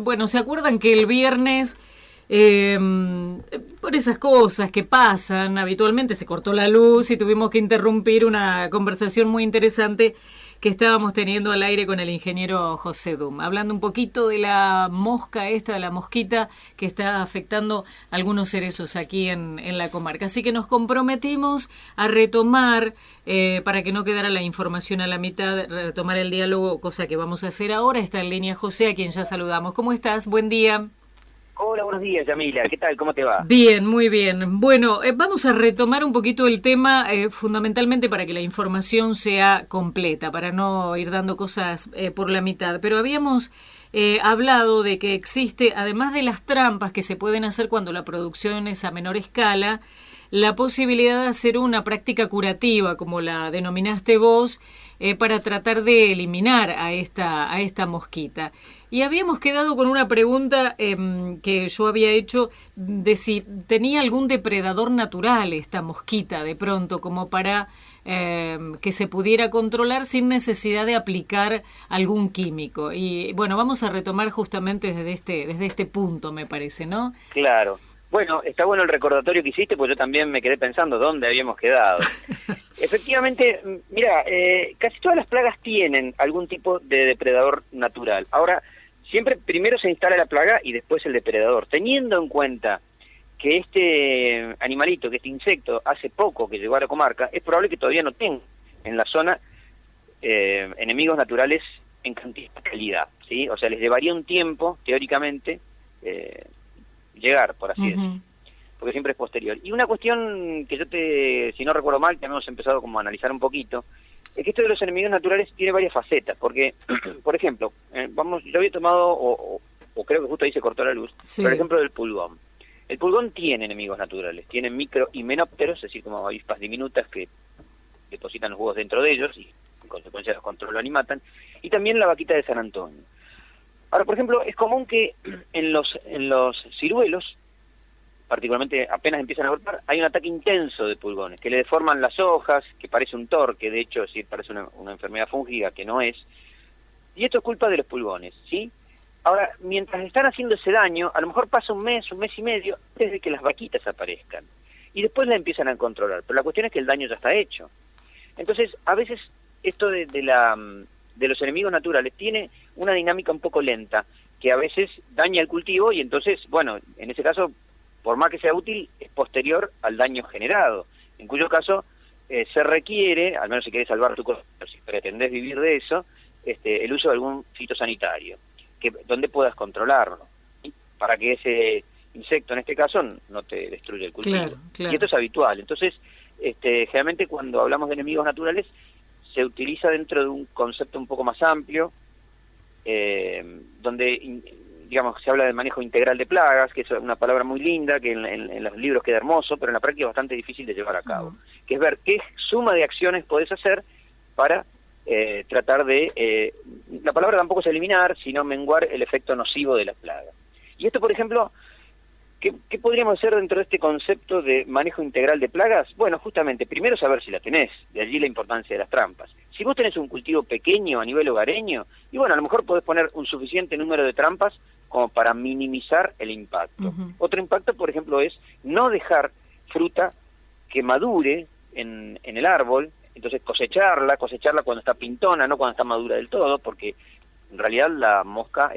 Bueno, ¿se acuerdan que el viernes, eh, por esas cosas que pasan, habitualmente se cortó la luz y tuvimos que interrumpir una conversación muy interesante que estábamos teniendo al aire con el ingeniero José Dum, hablando un poquito de la mosca esta, de la mosquita que está afectando a algunos cerezos aquí en la comarca? Así que nos comprometimos a retomar, para que no quedara la información a la mitad, retomar el diálogo, cosa que vamos a hacer ahora. Está en línea José, a quien ya saludamos. ¿Cómo estás? Buen día. Hola, buenos días, Yamila. ¿Qué tal? ¿Cómo te va? Bien, muy bien. Bueno, vamos a retomar un poquito el tema, fundamentalmente para que la información sea completa, para no ir dando cosas por la mitad. Pero habíamos hablado de que existe, además de las trampas que se pueden hacer cuando la producción es a menor escala, la posibilidad de hacer una práctica curativa, como la denominaste vos, para tratar de eliminar a esta mosquita. Y habíamos quedado con una pregunta que yo había hecho de si tenía algún depredador natural esta mosquita de pronto, como para que se pudiera controlar sin necesidad de aplicar algún químico. Y bueno, vamos a retomar justamente desde este punto, me parece, ¿no? Claro. Bueno, está bueno el recordatorio que hiciste, pues yo también me quedé pensando dónde habíamos quedado. Efectivamente, mira, casi todas las plagas tienen algún tipo de depredador natural. Ahora, siempre primero se instala la plaga y después el depredador, teniendo en cuenta que este animalito, que este insecto, hace poco que llegó a la comarca, es probable que todavía no tenga en la zona enemigos naturales en cantidad y calidad, ¿sí? O sea, les llevaría un tiempo, teóricamente, llegar, por así decirlo, porque siempre es posterior. Y una cuestión que si no recuerdo mal, que hemos empezado como a analizar un poquito, es que esto de los enemigos naturales tiene varias facetas, porque, por ejemplo, yo había tomado, o creo que justo ahí se cortó la luz, Sí. por ejemplo, del pulgón. El pulgón tiene enemigos naturales, tiene micro himenópteros, es decir, como avispas diminutas que depositan los huevos dentro de ellos y en consecuencia los controlan y matan, y también la vaquita de San Antonio. Ahora, por ejemplo, es común que en los ciruelos, particularmente apenas empiezan a brotar, hay un ataque intenso de pulgones, que le deforman las hojas, que parece un torque, de hecho, sí, parece una enfermedad fúngica, que no es, y esto es culpa de los pulgones, ¿sí? Ahora, mientras están haciendo ese daño, a lo mejor pasa un mes y medio, antes de que las vaquitas aparezcan, y después la empiezan a controlar, pero la cuestión es que el daño ya está hecho. Entonces, a veces, esto de los enemigos naturales tiene una dinámica un poco lenta, que a veces daña el cultivo y entonces, bueno, en ese caso, por más que sea útil, es posterior al daño generado, en cuyo caso se requiere, al menos si querés salvar tu cosa, si pretendés vivir de eso, el uso de algún fitosanitario, donde puedas controlarlo, ¿sí? Para que ese insecto, en este caso, no te destruya el cultivo. Claro, claro. Y esto es habitual. Entonces, generalmente cuando hablamos de enemigos naturales, se utiliza dentro de un concepto un poco más amplio, donde, digamos, se habla de manejo integral de plagas, que es una palabra muy linda, que en los libros queda hermoso, pero en la práctica es bastante difícil de llevar a cabo, que es ver qué suma de acciones podés hacer para tratar de, la palabra tampoco es eliminar, sino menguar el efecto nocivo de la plaga. Y esto, por ejemplo, ¿qué podríamos hacer dentro de este concepto de manejo integral de plagas? Bueno, justamente, primero saber si la tenés, de allí la importancia de las trampas. Si vos tenés un cultivo pequeño a nivel hogareño, y bueno, a lo mejor podés poner un suficiente número de trampas como para minimizar el impacto. Otro impacto, por ejemplo, es no dejar fruta que madure en el árbol, entonces cosecharla cuando está pintona, no cuando está madura del todo, porque en realidad la mosca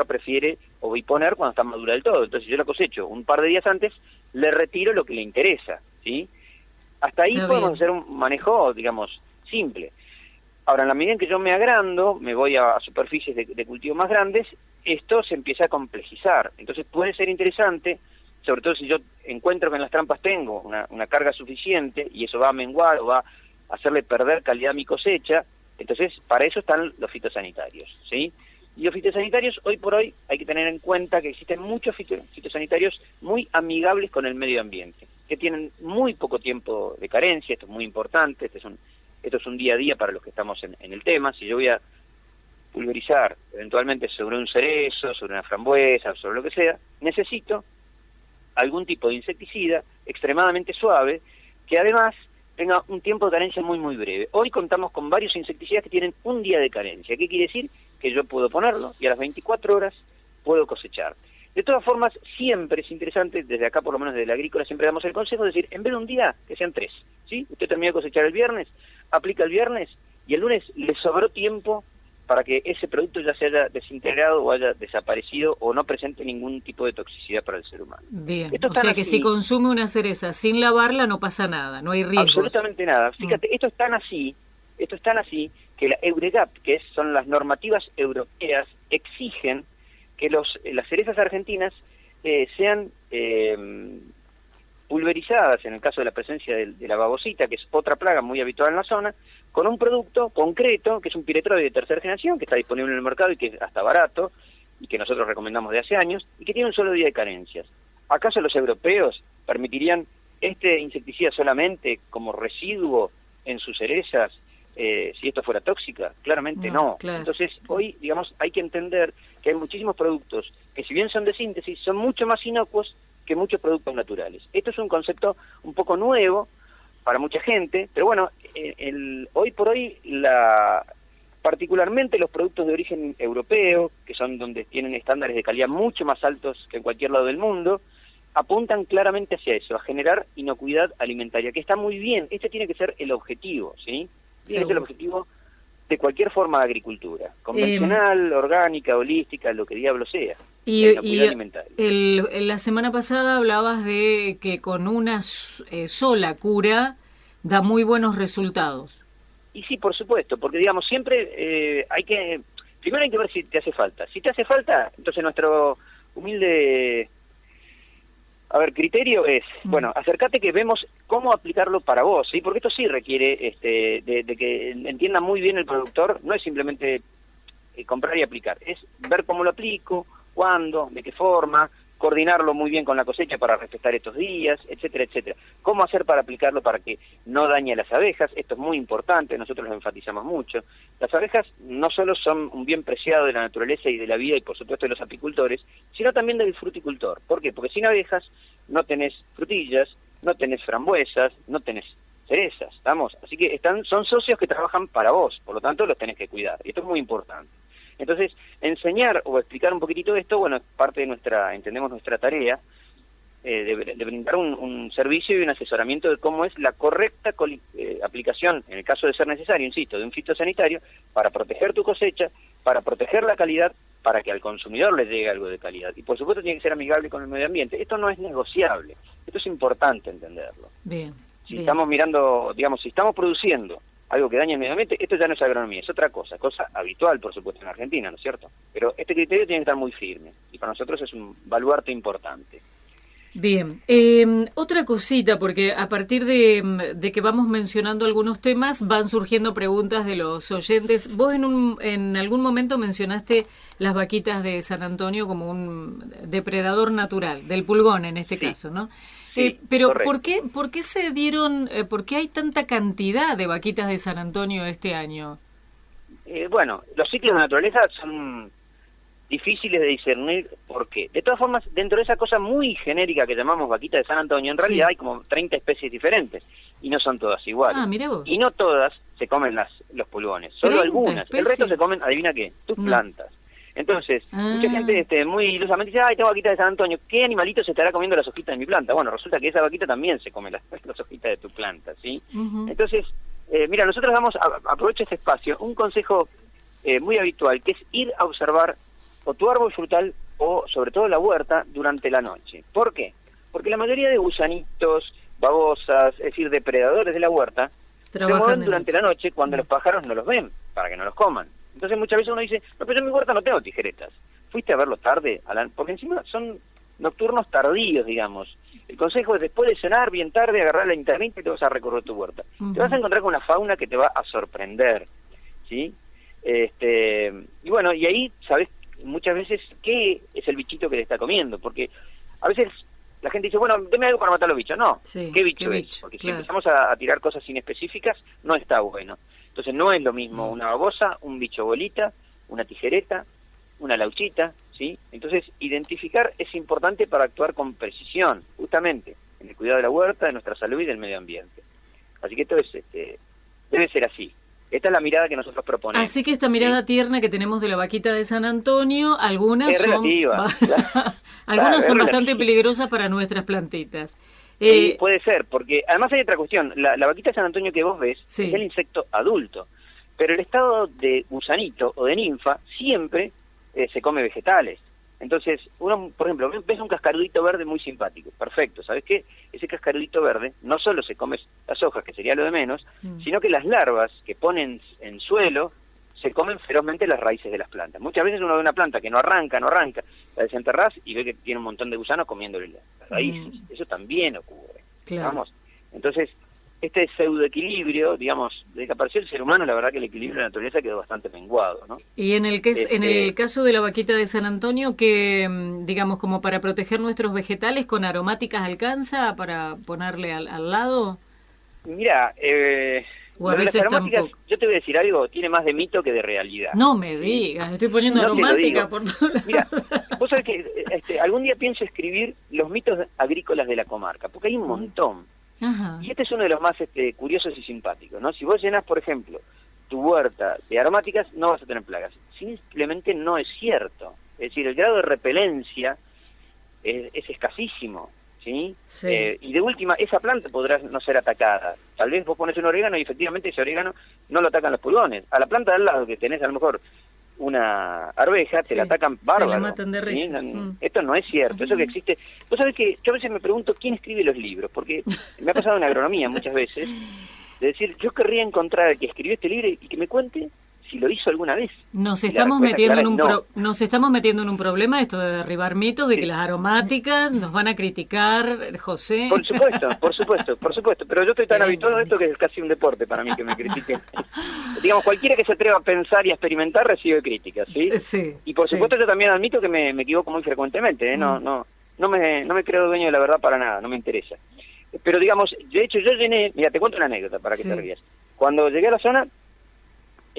prefiere oviponer cuando está madura del todo. Entonces, si yo la cosecho un par de días antes, le retiro lo que le interesa, ¿sí? Hasta ahí podemos hacer un manejo, digamos, simple. Ahora, en la medida en que yo me agrando, me voy a superficies de cultivo más grandes, esto se empieza a complejizar. Entonces, puede ser interesante, sobre todo si yo encuentro que en las trampas tengo una carga suficiente, y eso va a menguar o va a hacerle perder calidad a mi cosecha, entonces, para eso están los fitosanitarios, ¿sí? Y los fitosanitarios, hoy por hoy, hay que tener en cuenta que existen muchos fitosanitarios muy amigables con el medio ambiente, que tienen muy poco tiempo de carencia. Esto es muy importante, esto es un día a día para los que estamos en el tema. Si yo voy a pulverizar eventualmente sobre un cerezo, sobre una frambuesa, sobre lo que sea, necesito algún tipo de insecticida extremadamente suave, que además tenga un tiempo de carencia muy muy breve. Hoy contamos con varios insecticidas que tienen un día de carencia. ¿Qué quiere decir? Que yo puedo ponerlo y a las 24 horas puedo cosechar. De todas formas, siempre es interesante, desde acá por lo menos desde la agrícola, siempre damos el consejo de decir, en vez de un día, que sean 3, ¿sí? Usted termina de cosechar el viernes, aplica el viernes, y el lunes le sobró tiempo para que ese producto ya se haya desintegrado o haya desaparecido o no presente ningún tipo de toxicidad para el ser humano. Bien, o sea que si consume una cereza sin lavarla no pasa nada, no hay riesgos. Absolutamente nada. Fíjate, esto es tan así que la EUREGAP, son las normativas europeas, exigen que las cerezas argentinas sean pulverizadas, en el caso de la presencia de la babosita, que es otra plaga muy habitual en la zona, con un producto concreto, que es un piretroide de tercera generación, que está disponible en el mercado y que es hasta barato, y que nosotros recomendamos de hace años, y que tiene un solo día de carencias. ¿Acaso los europeos permitirían este insecticida solamente como residuo en sus cerezas si esto fuera tóxica? Claramente no. Claro. Entonces, hoy, digamos, hay que entender que hay muchísimos productos que, si bien son de síntesis, son mucho más inocuos que muchos productos naturales. Esto es un concepto un poco nuevo para mucha gente, pero bueno, hoy por hoy, particularmente los productos de origen europeo, que son donde tienen estándares de calidad mucho más altos que en cualquier lado del mundo, apuntan claramente hacia eso, a generar inocuidad alimentaria, que está muy bien. Este tiene que ser el objetivo, ¿sí? Tiene que ser el objetivo de cualquier forma de agricultura, convencional, orgánica, holística, lo que diablo sea. La semana pasada hablabas de que con una sola cura da muy buenos resultados. Y sí, por supuesto, porque digamos, siempre primero hay que ver si te hace falta. Si te hace falta, entonces nuestro humilde criterio es, bueno, acércate que vemos cómo aplicarlo para vos, ¿sí? Porque esto sí requiere de que entienda muy bien el productor, no es simplemente comprar y aplicar, es ver cómo lo aplico, cuándo, de qué forma, coordinarlo muy bien con la cosecha para respetar estos días, etcétera, etcétera. ¿Cómo hacer para aplicarlo para que no dañe a las abejas? Esto es muy importante, nosotros lo enfatizamos mucho. Las abejas no solo son un bien preciado de la naturaleza y de la vida y por supuesto de los apicultores, sino también del fruticultor. ¿Por qué? Porque sin abejas no tenés frutillas, no tenés frambuesas, no tenés cerezas, ¿estamos? Así que son socios que trabajan para vos, por lo tanto los tenés que cuidar, y esto es muy importante. Entonces, enseñar o explicar un poquitito esto, bueno, es parte de nuestra tarea, de brindar un servicio y un asesoramiento de cómo es la correcta aplicación, en el caso de ser necesario, insisto, de un fitosanitario, para proteger tu cosecha, para proteger la calidad, para que al consumidor le llegue algo de calidad. Y por supuesto tiene que ser amigable con el medio ambiente. Esto no es negociable, esto es importante entenderlo. Bien. Si estamos mirando, digamos, si estamos produciendo algo que daña el medio ambiente, esto ya no es agronomía, es otra cosa habitual, por supuesto, en Argentina, ¿no es cierto? Pero este criterio tiene que estar muy firme, y para nosotros es un baluarte importante. Bien, otra cosita, porque a partir de que vamos mencionando algunos temas, van surgiendo preguntas de los oyentes. Vos en algún momento mencionaste las vaquitas de San Antonio como un depredador natural, del pulgón en este caso, ¿no? Sí, pero correcto. ¿por qué se dieron, por qué hay tanta cantidad de vaquitas de San Antonio este año? Bueno, los ciclos de naturaleza son difíciles de discernir por qué. De todas formas, dentro de esa cosa muy genérica que llamamos vaquita de San Antonio, en realidad hay como 30 especies diferentes, y no son todas iguales. Ah, mira vos. Y no todas se comen los pulgones, solo algunas. Especies. El resto se comen, adivina qué, tus plantas. Entonces, mucha gente muy ilusamente dice, tengo vaquita de San Antonio, ¿qué animalito se estará comiendo las hojitas de mi planta? Bueno, resulta que esa vaquita también se come las hojitas de tu planta, ¿sí? Entonces, mira, nosotros aprovecho este espacio, un consejo muy habitual, que es ir a observar o tu árbol frutal o sobre todo la huerta durante la noche. ¿Por qué? Porque la mayoría de gusanitos, babosas, es decir, depredadores de la huerta, se mueven durante la noche cuando los pájaros no los ven, para que no los coman. Entonces muchas veces uno dice, no, pero yo en mi huerta no tengo tijeretas. ¿Fuiste a verlo tarde, Alan? Porque encima son nocturnos tardíos, digamos. El consejo es, después de cenar, bien tarde, agarrar la internet y te vas a recorrer tu huerta. Te vas a encontrar con una fauna que te va a sorprender, ¿sí? Y bueno, y ahí, ¿sabes? Muchas veces, ¿qué es el bichito que te está comiendo? Porque a veces la gente dice, bueno, deme algo para matar a los bichos. No, sí, ¿qué bicho es? Porque si empezamos a tirar cosas inespecíficas, no está bueno. Entonces no es lo mismo una babosa, un bicho bolita, una tijereta, una lauchita, ¿sí? Entonces identificar es importante para actuar con precisión, justamente, en el cuidado de la huerta, de nuestra salud y del medio ambiente. Así que esto debe ser así. Esta es la mirada que nosotros proponemos. Así que esta mirada tierna que tenemos de la vaquita de San Antonio, algunas es relativa, algunas son bastante relativa. peligrosas para nuestras plantitas. Puede ser, porque además hay otra cuestión. La vaquita de San Antonio que vos ves Sí. es el insecto adulto, pero el estado de gusanito o de ninfa siempre se come vegetales. Entonces, uno, por ejemplo, ves un cascarudito verde muy simpático, perfecto, ¿sabes qué? Ese cascarudito verde no solo se come las hojas, que sería lo de menos, sino que las larvas que ponen en suelo se comen ferozmente las raíces de las plantas. Muchas veces uno ve una planta que no arranca, la desenterrás y ve que tiene un montón de gusanos comiéndole las raíces. Eso también ocurre. Claro. Vamos. Entonces, este pseudoequilibrio, digamos, desde que apareció el ser humano, la verdad que el equilibrio de la naturaleza quedó bastante menguado, ¿no? Y en el caso de la vaquita de San Antonio, que digamos como para proteger nuestros vegetales con aromáticas alcanza para ponerle al lado. Mira, O a lo de las veces aromáticas, tampoco. yo te voy a decir algo, tiene más de mito que de realidad. No me digas, estoy poniendo No te lo aromática digo. por todos lados. Mira, vos sabés que algún día pienso escribir los mitos agrícolas de la comarca, porque hay un montón. Ajá. Y este es uno de los más curiosos y simpáticos, ¿no? Si vos llenás, por ejemplo, tu huerta de aromáticas, no vas a tener plagas. Simplemente no es cierto. Es decir, el grado de repelencia es escasísimo, ¿sí? Sí. Y de última, esa planta podrá no ser atacada. Tal vez vos pones un orégano y efectivamente ese orégano no lo atacan los pulgones. A la planta de al lado, que tenés a lo mejor una arveja, te Sí, la atacan se bárbaro. la matan de risa. ¿Sí? Esto no es cierto, eso que existe. Vos sabés que yo a veces me pregunto quién escribe los libros, porque me ha pasado en agronomía muchas veces, de decir, yo querría encontrar al que escribió este libro y que me cuente si lo hizo alguna vez. Nos Y la estamos respuesta metiendo clara en un es no. nos estamos metiendo en un problema, esto de derribar mitos, de Sí. que las aromáticas nos van a criticar, José. Por supuesto, pero yo estoy tan Qué habituado a esto que es casi un deporte para mí que me critiquen. Digamos, cualquiera que se atreva a pensar y a experimentar recibe críticas, ¿sí? Sí, Y por sí. supuesto yo también admito que me equivoco muy frecuentemente, ¿eh? No me creo dueño de la verdad para nada, no me interesa. Pero digamos, de hecho yo llené, mira, te cuento una anécdota para que Sí. te rías. Cuando llegué a la zona,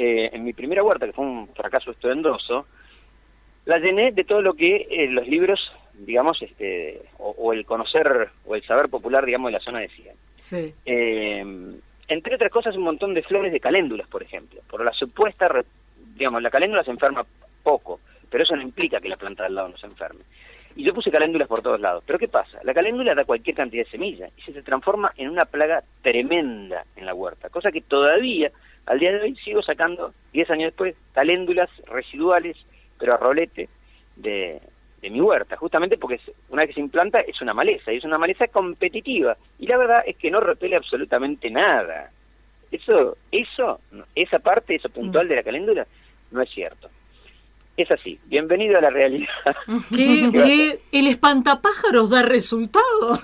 en mi primera huerta, que fue un fracaso estruendoso, la llené de todo lo que los libros, digamos, o el conocer o el saber popular, digamos, de la zona decían. Sí. Entre otras cosas, un montón de flores de caléndulas, por ejemplo. Por la supuesta, digamos, la caléndula se enferma poco, pero eso no implica que la planta de al lado no se enferme. Y yo puse caléndulas por todos lados. Pero ¿qué pasa? La caléndula da cualquier cantidad de semilla y se transforma en una plaga tremenda en la huerta, cosa que todavía, al día de hoy, sigo sacando, 10 años después, caléndulas residuales, pero a rolete, de mi huerta, justamente porque una vez que se implanta es una maleza, y es una maleza competitiva, y la verdad es que no repele absolutamente nada. Esa parte, eso puntual de la caléndula, no es cierto. Es así, bienvenido a la realidad. ¿Qué el espantapájaros da resultado?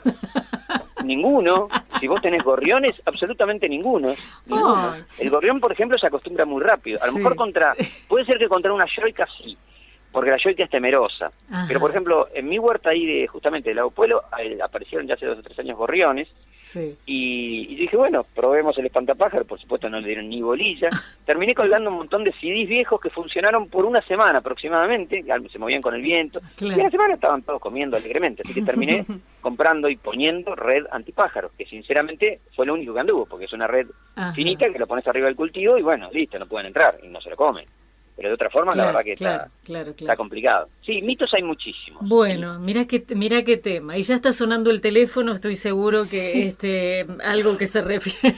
Ninguno. Si vos tenés gorriones, absolutamente ninguno. Ninguno. Ay. El gorrión, por ejemplo, se acostumbra muy rápido. A lo Sí. mejor puede ser que contra una yoica sí, porque la yoica es temerosa. Ajá. Pero, por ejemplo, en mi huerta ahí justamente del Lago Pueblo, aparecieron ya hace 2 o 3 años gorriones, Sí. y dije, bueno, probemos el espantapájaro, por supuesto no le dieron ni bolilla. Terminé colgando un montón de CDs viejos que funcionaron por una semana aproximadamente, que se movían con el viento, Claro. y a la semana estaban todos comiendo alegremente, así que terminé comprando y poniendo red antipájaros, que sinceramente fue lo único que anduvo, porque es una red Ajá. finita que lo pones arriba del cultivo y bueno, listo, no pueden entrar y no se lo comen. Pero de otra forma, la verdad que está complicado. Sí, mitos hay muchísimos. Bueno, mira qué tema. Y ya está sonando el teléfono, estoy seguro que algo que se refiere.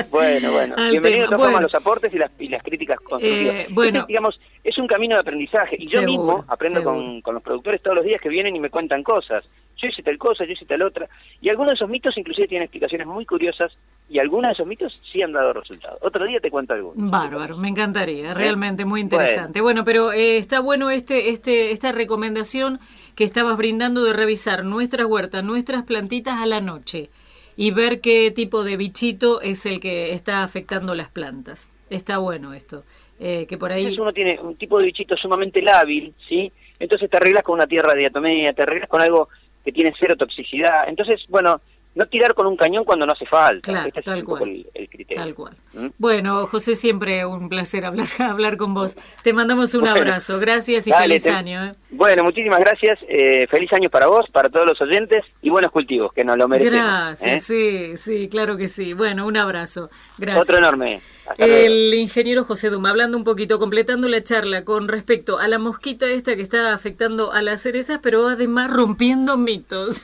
Bueno. al Bienvenido de tema. todas formas a los aportes y las críticas constructivas. Bueno. Digamos, es un camino de aprendizaje. Y yo Seguro, mismo aprendo seguro. con los productores todos los días que vienen y me cuentan cosas. Yo hice tal cosa, yo hice tal otra. Y algunos de esos mitos inclusive tienen explicaciones muy curiosas y algunos de esos mitos sí han dado resultados. Otro día te cuento algunos. Bárbaro, me encantaría, realmente muy interesante. Bueno, pero está bueno esta recomendación que estabas brindando de revisar nuestras huertas, nuestras plantitas a la noche y ver qué tipo de bichito es el que está afectando las plantas. Está bueno esto, que por ahí... Entonces uno tiene un tipo de bichito sumamente lábil, ¿sí? Entonces te arreglas con una tierra de diatomea, te arreglas con algo que tiene cero toxicidad. Entonces, bueno, no tirar con un cañón cuando no hace falta. Claro, Este es un poco el criterio. Tal cual. Bueno, José, siempre un placer hablar con vos. Te mandamos un abrazo. Gracias y feliz año. Bueno, muchísimas gracias. Feliz año para vos, para todos los oyentes y buenos cultivos, que nos lo merecemos. Gracias, sí, claro que sí. Bueno, un abrazo. Gracias. Otro enorme. Hasta el luego. ingeniero José Duma, hablando un poquito, completando la charla con respecto a la mosquita esta que está afectando a las cerezas, pero además rompiendo mitos.